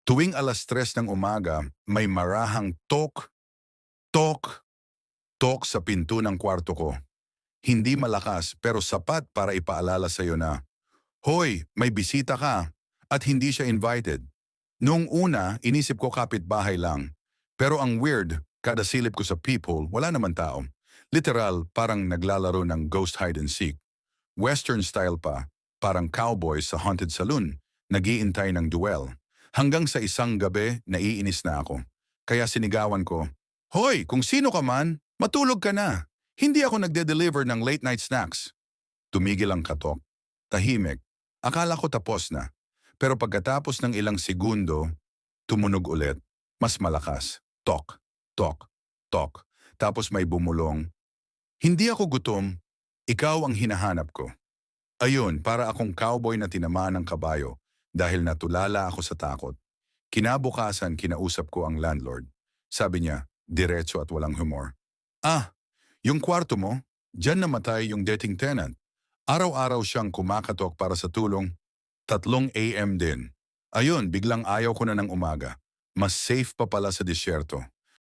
Tuwing 3:00 ng umaga, may marahang tok, tok, tok sa pinto ng kwarto ko. Hindi malakas pero sapat para ipaalala sa'yo na, "Hoy, may bisita ka," at hindi siya invited. Noong una, inisip ko kapitbahay lang. Pero ang weird, kada silip ko sa peephole, wala naman tao. Literal, parang naglalaro ng ghost hide and seek. Western style pa, parang cowboys sa haunted saloon, nag-iintay ng duel. Hanggang sa isang gabi, naiinis na ako. Kaya sinigawan ko, "Hoy, kung sino ka man, matulog ka na. Hindi ako nagde-deliver ng late night snacks." Tumigil ang katok. Tahimik. Akala ko tapos na. Pero pagkatapos ng ilang segundo, tumunog ulit. Mas malakas. Tok, tok, tok. Tapos may bumulong. Hindi ako gutom. Ikaw ang hinahanap ko. Ayun, para akong cowboy na tinamaan ng kabayo dahil natulala ako sa takot. Kinabukasan, kinausap ko ang landlord. Sabi niya, diretso at walang humor. "Ah, yung kwarto mo, diyan namatay yung dating tenant. Araw-araw siyang kumakatok para sa tulong. 3 AM din. Ayun, biglang ayaw ko na ng umaga. Mas safe pa pala sa disyerto."